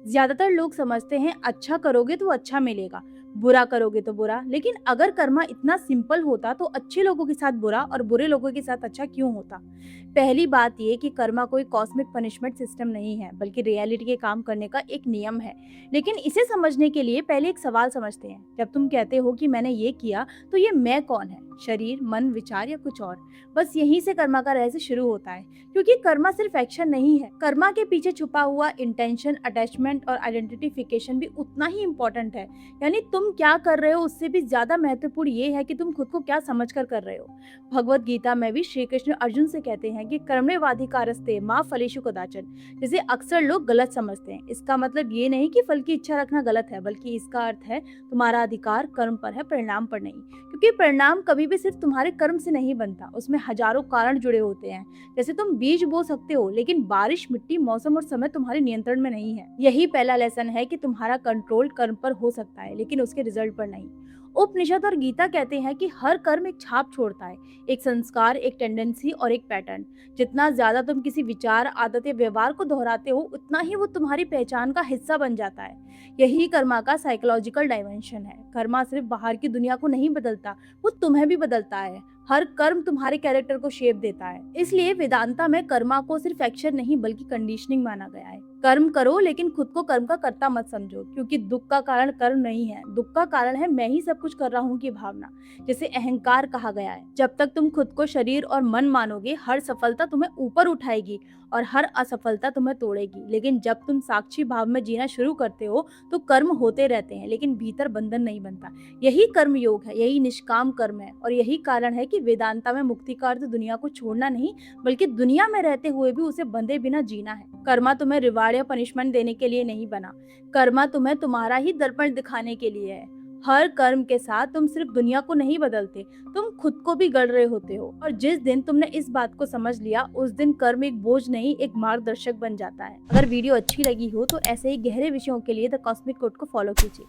ज्यादातर लोग समझते हैं अच्छा करोगे तो अच्छा मिलेगा, बुरा करोगे तो बुरा। लेकिन अगर कर्मा इतना सिंपल होता तो अच्छे लोगों के साथ बुरा और बुरे लोगों के साथ अच्छा क्यों होता? पहली बात ये कि कर्मा कोई कॉस्मिक पनिशमेंट सिस्टम नहीं है, बल्कि रियलिटी के काम करने का एक नियम है। लेकिन इसे समझने के लिए पहले एक सवाल समझते हैं। जब तुम कहते हो कि मैंने ये किया, तो ये मैं कौन है? शरीर, मन, विचार या कुछ और? बस यहीं से कर्मा का रहस्य शुरू होता है। क्योंकि कर्मा सिर्फ एक्शन नहीं है, कर्मा के पीछे छुपा हुआ इंटेंशन, अटैचमेंट और आइडेंटिफिकेशन भी उतना ही इम्पोर्टेंट है। यानी तुम क्या कर रहे हो उससे भी ज्यादा महत्वपूर्ण ये है कि तुम खुद को क्या समझकर कर रहे हो। भगवत गीता में भी श्री कृष्ण अर्जुन से कहते हैं कि कर्मण्येवाधिकारस्ते माँ फलेषु कदाचन, जिसे अक्सर लोग गलत समझते हैं। इसका मतलब ये नहीं कि फल की इच्छा रखना गलत है, बल्कि इसका अर्थ है तुम्हारा अधिकार कर्म पर है, परिणाम पर नहीं। क्योंकि परिणाम कभी भी सिर्फ तुम्हारे कर्म से नहीं बनता, उसमें हजारों कारण जुड़े होते हैं। जैसे तुम बीज बो सकते हो, लेकिन बारिश, मिट्टी, मौसम और समय तुम्हारे नियंत्रण में नहीं है। यही पहला लेसन है कि तुम्हारा कंट्रोल कर्म पर हो सकता है, लेकिन उसके रिजल्ट पर नहीं। उपनिषद और गीता कहते हैं कि हर कर्म एक छाप छोड़ता है, एक संस्कार, एक टेंडेंसी और एक पैटर्न। जितना ज्यादा तुम किसी विचार, आदत या व्यवहार को दोहराते हो, उतना ही वो तुम्हारी पहचान का हिस्सा बन जाता है। यही कर्मा का साइकोलॉजिकल डायमेंशन है। कर्मा सिर्फ बाहर की दुनिया को नहीं बदलता, वो तुम्हें भी बदलता है। हर कर्म तुम्हारे कैरेक्टर को शेप देता है। इसलिए वेदांता में कर्मा को सिर्फ एक्शन नहीं, बल्कि कंडीशनिंग माना गया है। कर्म करो, लेकिन खुद को कर्म का कर्ता मत समझो, क्योंकि दुख का कारण कर्म नहीं है, दुख का कारण है मैं ही सब कुछ कर रहा हूँ की भावना, जिसे अहंकार कहा गया है। जब तक तुम खुद को शरीर और मन मानोगे, हर सफलता तुम्हें ऊपर उठाएगी और हर असफलता तुम्हें तोड़ेगी। लेकिन जब तुम साक्षी भाव में जीना शुरू करते हो, तो कर्म होते रहते हैं, लेकिन भीतर बंधन नहीं बनता। यही कर्म योग है, यही निष्काम कर्म है, और यही कारण है कि वेदांता में मुक्ति का अर्थ दुनिया को छोड़ना नहीं, बल्कि दुनिया में रहते हुए भी उसे बंधे बिना जीना है। कर्मा तुम्हें रिवार्ड या पनिशमेंट देने के लिए नहीं बना, कर्मा तुम्हें तुम्हारा ही दर्पण दिखाने के लिए है। हर कर्म के साथ तुम सिर्फ दुनिया को नहीं बदलते, तुम खुद को भी गढ़ रहे होते हो। और जिस दिन तुमने इस बात को समझ लिया, उस दिन कर्म एक बोझ नहीं, एक मार्गदर्शक बन जाता है। अगर वीडियो अच्छी लगी हो तो ऐसे ही गहरे विषयों के लिए द कॉस्मिक कोड को फॉलो कीजिए।